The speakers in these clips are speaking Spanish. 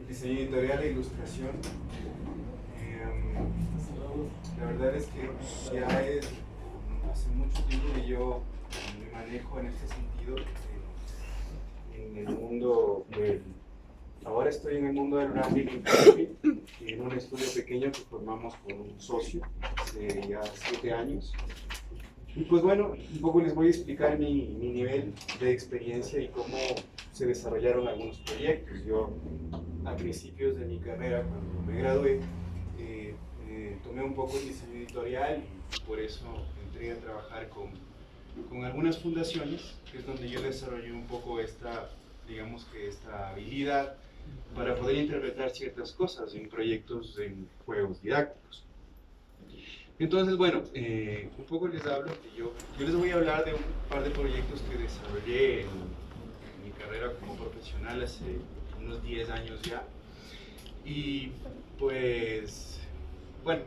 diseño editorial e ilustración. La verdad es que ya es hace mucho tiempo que yo me manejo en este sentido en el mundo del... Ahora estoy en el mundo del branding en un estudio pequeño que formamos con un socio hace ya 7 años. Y pues bueno, un poco les voy a explicar mi nivel de experiencia y cómo se desarrollaron algunos proyectos. Yo a principios de mi carrera, cuando me gradué, tomé un poco el diseño editorial y por eso entré a trabajar con algunas fundaciones, que es donde yo desarrollé un poco esta, digamos que esta habilidad para poder interpretar ciertas cosas en proyectos, en juegos didácticos. Entonces, bueno, un poco les hablo que yo les voy a hablar de un par de proyectos que desarrollé en mi carrera como profesional hace unos 10 años ya. Y pues, bueno,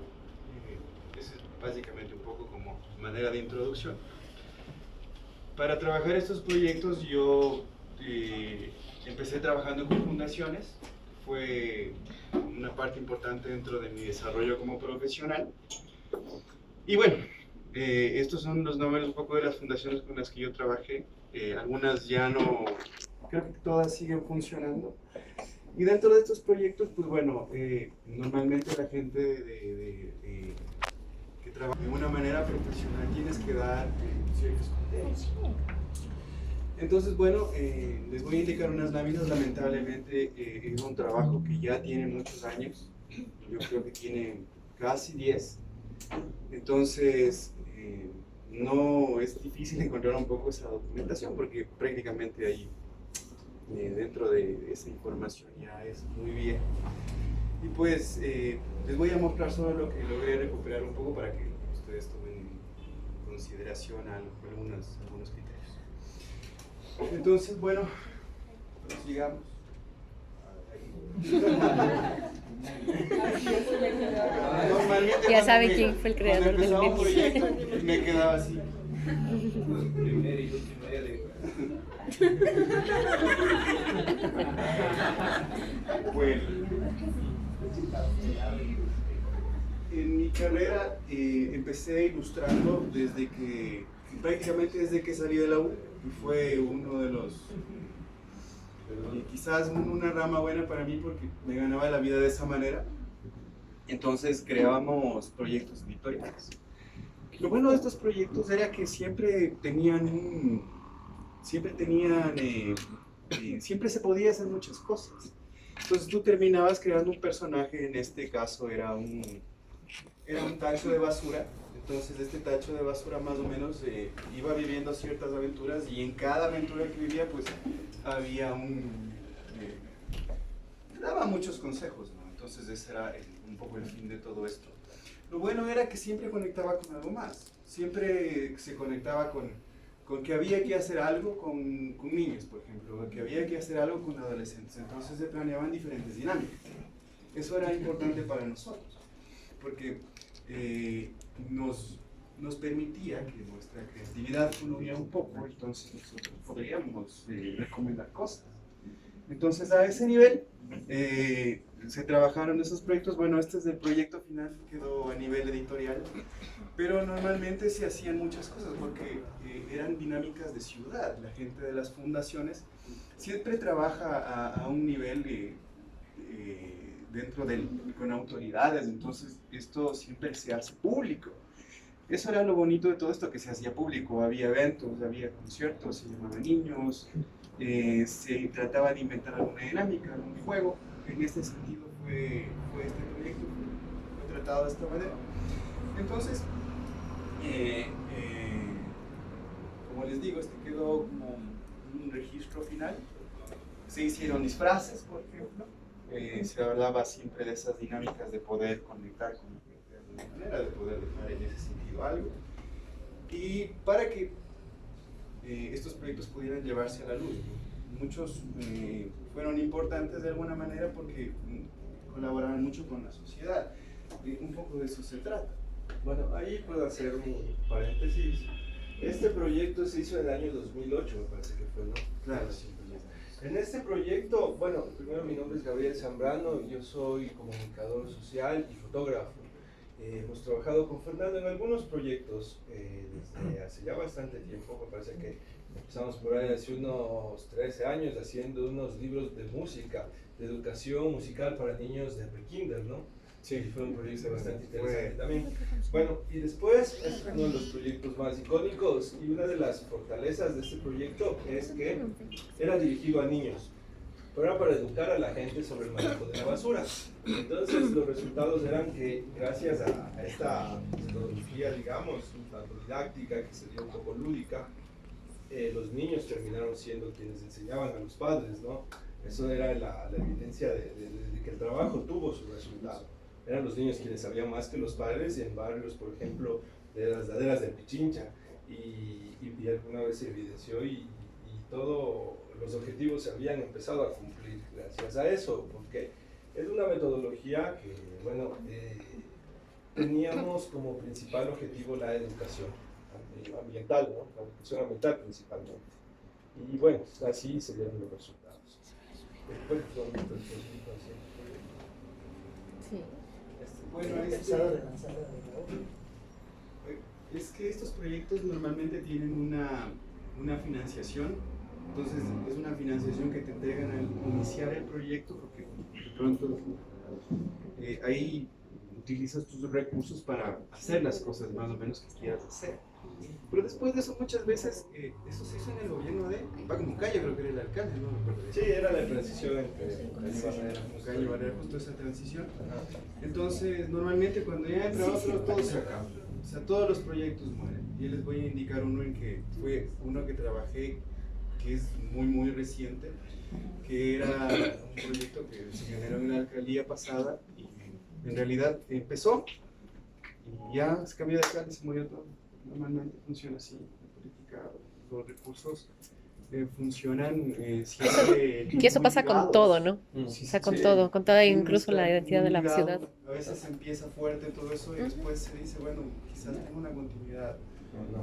eso es básicamente un poco como manera de introducción. Para trabajar estos proyectos yo empecé trabajando con fundaciones, fue una parte importante dentro de mi desarrollo como profesional. Y bueno, estos son los nombres un poco de las fundaciones con las que yo trabajé. Algunas ya no, creo que todas siguen funcionando. Y dentro de estos proyectos, pues bueno, normalmente la gente que trabaja de una manera profesional tienes que dar ciertos criterios. Entonces, bueno, les voy a indicar unas láminas. Lamentablemente es un trabajo que ya tiene muchos años. Yo creo que tiene casi 10. Entonces, no es difícil encontrar un poco esa documentación porque prácticamente ahí dentro de esa información ya es muy bien. Y pues les voy a mostrar solo lo que logré recuperar un poco para que ustedes tomen en consideración algunos criterios. Entonces, bueno, sigamos. Ya sabe quién fue el creador del meme. proyecto, Me quedaba así. Primera y última de... Bueno, en mi carrera empecé ilustrando prácticamente desde que salí de la U, y fue uno de los, quizás una rama buena para mí porque me ganaba la vida de esa manera. Entonces creábamos proyectos editoriales. Lo bueno de estos proyectos era que siempre se podía hacer muchas cosas. Entonces tú terminabas creando un personaje, en este caso era un tacho de basura. Entonces este tacho de basura más o menos iba viviendo ciertas aventuras y en cada aventura que vivía pues había daba muchos consejos, ¿no? Entonces ese era un poco el fin de todo esto. Lo bueno era que siempre conectaba con algo más, siempre se conectaba con que había que hacer algo con niños, por ejemplo, que había que hacer algo con adolescentes, entonces se planeaban diferentes dinámicas. Eso era importante para nosotros, porque nos permitía que nuestra creatividad fluya un poco, entonces nosotros podríamos recomendar cosas. Entonces a ese nivel se trabajaron esos proyectos. Bueno, este es el proyecto final, quedó a nivel editorial, pero normalmente se hacían muchas cosas porque eran dinámicas de ciudad. La gente de las fundaciones siempre trabaja a un nivel con autoridades, entonces esto siempre se hace público. Eso era lo bonito de todo esto, que se hacía público. Había eventos, había conciertos, se llamaban niños, se trataba de inventar alguna dinámica, algún juego. En este sentido fue este proyecto, fue tratado de esta manera. Entonces, como les digo, este quedó como un registro final. Se hicieron disfraces, por ejemplo. Se hablaba siempre de esas dinámicas de poder conectar con la gente de alguna manera, de poder dejar en ese sentido algo. Y para que estos proyectos pudieran llevarse a la luz, muchos fueron importantes de alguna manera porque colaboraban mucho con la sociedad. Un poco de eso se trata. Bueno, ahí puedo hacer un paréntesis. Este proyecto se hizo en el año 2008, me parece que fue, ¿no? Claro. Sí. En este proyecto, bueno, primero mi nombre es Gabriel Zambrano, yo soy comunicador social y fotógrafo. Hemos trabajado con Fernando en algunos proyectos desde hace ya bastante tiempo. Me parece que empezamos por ahí hace unos 13 años haciendo unos libros de música, de educación musical para niños de pre-kinder, ¿no? Sí, fue un proyecto bastante interesante también. Bueno, y después es uno de los proyectos más icónicos, y una de las fortalezas de este proyecto es que era dirigido a niños, pero era para educar a la gente sobre el manejo de la basura. Entonces los resultados eran que gracias a esta metodología, digamos, tanto didáctica que sería un poco lúdica, los niños terminaron siendo quienes enseñaban a los padres, ¿no? Eso era la evidencia de que el trabajo tuvo su resultado. Eran los niños quienes sabían más que los padres, y en barrios, por ejemplo, de las laderas de Pichincha, y alguna vez se evidenció, y todos los objetivos se habían empezado a cumplir gracias a eso, porque es una metodología que, bueno, teníamos como principal objetivo la educación ambiental, ¿no? La educación ambiental principalmente. Y bueno, así se dieron los resultados. Después, Sí. Bueno, es que estos proyectos normalmente tienen una financiación. Entonces es una financiación que te entregan al iniciar el proyecto, porque de pronto ahí utilizas tus recursos para hacer las cosas más o menos que quieras hacer. Pero después de eso, muchas veces, eso se hizo en el gobierno de Paco Mucaya, creo que era el alcalde, no me acuerdo bien. sí, era la transición entre Mucaya y Barrera, justo esa transición. Entonces, normalmente cuando ya entra otro, todo se acaba. O sea, todos los proyectos mueren. Y les voy a indicar uno en que fue uno que trabajé, que es muy reciente, que era un proyecto que se generó en la alcaldía pasada, y en realidad empezó y ya se cambió de alcalde, se murió todo. Normalmente funciona así, la política, los recursos funcionan siempre. Y eso pasa con todo, ¿no? Sí, O sea, con sí. todo, con toda, incluso la identidad de la Ligado. ciudad. A veces empieza fuerte todo eso y después se dice, bueno, quizás tenga una continuidad.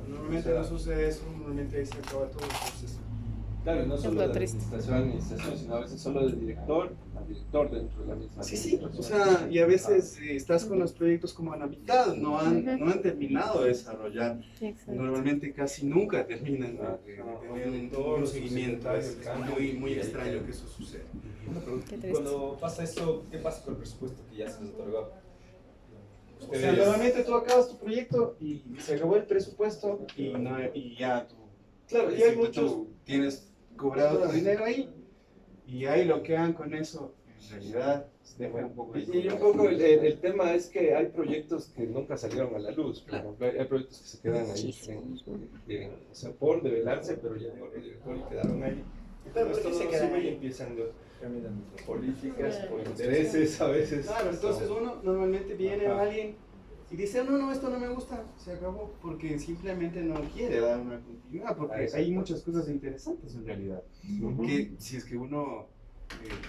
Normalmente no sucede eso, normalmente ahí se acaba todo el proceso. Claro, no solo lo de triste. administración, sino a veces solo del director al director dentro de la misma Sí, o sea, y a veces estás con los proyectos como a la mitad, no han terminado de desarrollar. Exacto. Normalmente casi nunca terminan de tener un seguimiento, es muy extraño que eso suceda. Qué triste. Cuando pasa esto, ¿qué pasa con el presupuesto que ya se les otorgó? O sea, normalmente tú acabas tu proyecto y se acabó el presupuesto y ya tú, Claro, y hay siempre muchos. tú tienes cobrado tu dinero ahí y ahí lo que hagan con eso, en realidad, deja un poco. Y un poco el tema es que hay proyectos que nunca salieron a la luz. Por ejemplo, hay proyectos que se quedan ahí, o sea, por develarse, pero ya llegó el director y quedaron ahí. Y tal vez todo sube y empiezan políticas, por intereses a veces. Claro, entonces uno normalmente viene a alguien y dice, no, esto no me gusta, se acabó, porque simplemente no quiere dar una continuidad, porque hay muchas cosas interesantes en realidad, que si es que uno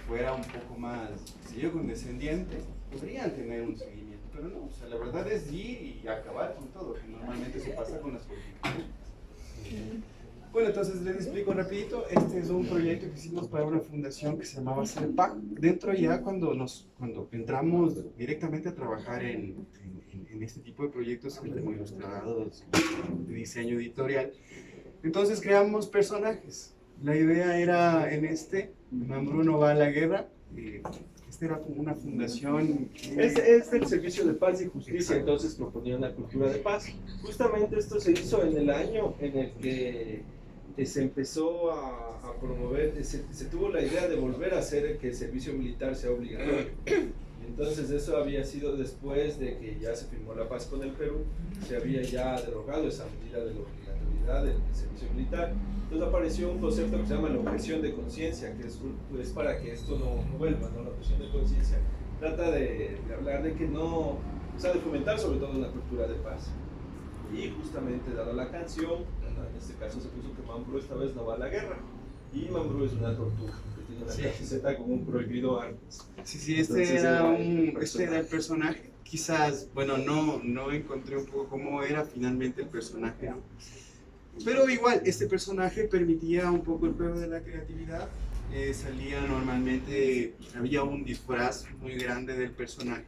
fuera un poco más, si yo condescendiente, podrían tener un seguimiento, pero no, o sea, la verdad es ir y acabar con todo, que normalmente eso pasa con las políticas. Bueno, entonces les explico rapidito. Este es un proyecto que hicimos para una fundación que se llamaba CEPAC. Dentro ya cuando entramos directamente a trabajar en este tipo de proyectos como ilustrados, de diseño editorial, entonces creamos personajes. La idea era Mambrú no va a la guerra. Este era como una fundación. Es el Servicio de Paz y Justicia, entonces proponía una cultura de paz. Justamente esto se hizo en el año en el que se empezó a promover, se tuvo la idea de volver a hacer que el servicio militar sea obligatorio. Entonces eso había sido después de que ya se firmó la paz con el Perú, se había ya derogado esa medida de la obligatoriedad del servicio militar. Entonces apareció un concepto que se llama la objeción de conciencia, que es para que esto no vuelva, ¿no? La objeción de conciencia trata de hablar de que no, o sea, de fomentar sobre todo una cultura de paz. Y justamente dada la canción, en este caso se puso que Mambrú esta vez no va a la guerra, y Mambrú es una tortuga, que tiene una camiseta con un prohibido armas. Sí, este era el personaje. Quizás, bueno, no encontré un poco cómo era finalmente el personaje, ¿no? Pero igual, este personaje permitía un poco el juego de la creatividad salía normalmente, había un disfraz muy grande del personaje.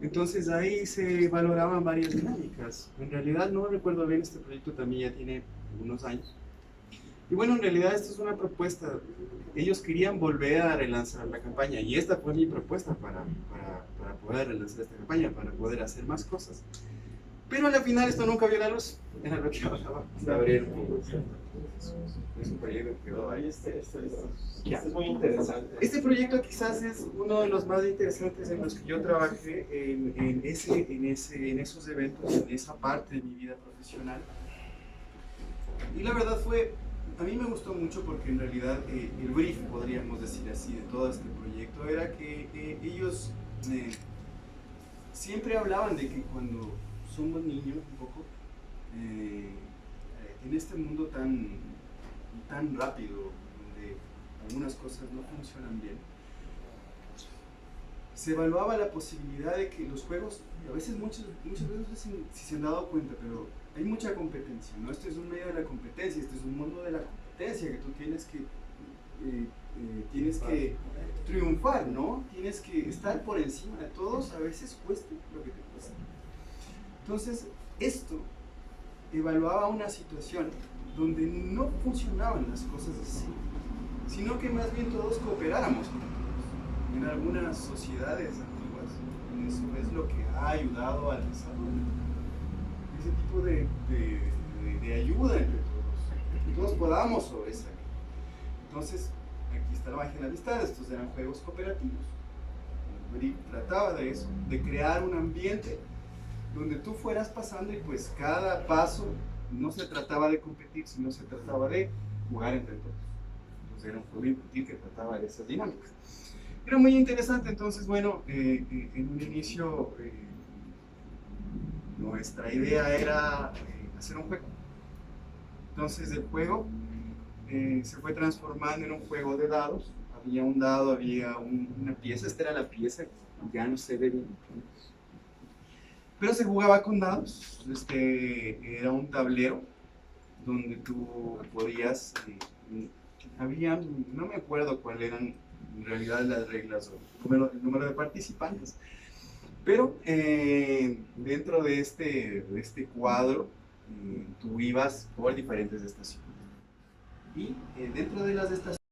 Entonces ahí se valoraban varias dinámicas. En realidad no recuerdo bien, este proyecto también ya tiene unos años. Y bueno, en realidad esto es una propuesta. Ellos querían volver a relanzar la campaña y esta fue mi propuesta para poder relanzar esta campaña, para poder hacer más cosas. Pero al final esto nunca vio la luz. Era lo que hablaba. Gabriel. Es un proyecto que quedó ahí. Este es muy interesante. Este proyecto quizás es uno de los más interesantes en los que yo trabajé en esos eventos, en esa parte de mi vida profesional. Y la verdad a mí me gustó mucho porque en realidad el brief, podríamos decir así, de todo este proyecto era que ellos siempre hablaban de que cuando somos niños un poco, en este mundo tan rápido, donde algunas cosas no funcionan bien, se evaluaba la posibilidad de que los juegos, a veces muchas veces si se han dado cuenta, pero hay mucha competencia, ¿no? Este es un medio de la competencia, este es un mundo de la competencia que tú tienes que triunfar, ¿no? Tienes que estar por encima de todos, a veces cueste lo que te cuesta. Entonces, esto evaluaba una situación donde no funcionaban las cosas así, sino que más bien todos cooperáramos con todos. En algunas sociedades antiguas, eso es lo que ha ayudado al desarrollo. Ese tipo de ayuda entre todos, que todos podamos sobresalir. Entonces, aquí está la magia de la amistad, estos eran juegos cooperativos. Trataba de eso, de crear un ambiente donde tú fueras pasando y pues cada paso no se trataba de competir, sino se trataba de jugar entre todos. Entonces era un juego infantil que trataba de esas dinámicas. Era muy interesante, entonces bueno, en un inicio nuestra idea era hacer un juego. Entonces el juego se fue transformando en un juego de dados. Había un dado, había una pieza, esta era la pieza, ya no se ve bien. Pero se jugaba con dados, era un tablero donde tú podías, no me acuerdo cuáles eran en realidad las reglas o el número de participantes, pero dentro de este cuadro tú ibas por diferentes estaciones y dentro de las estaciones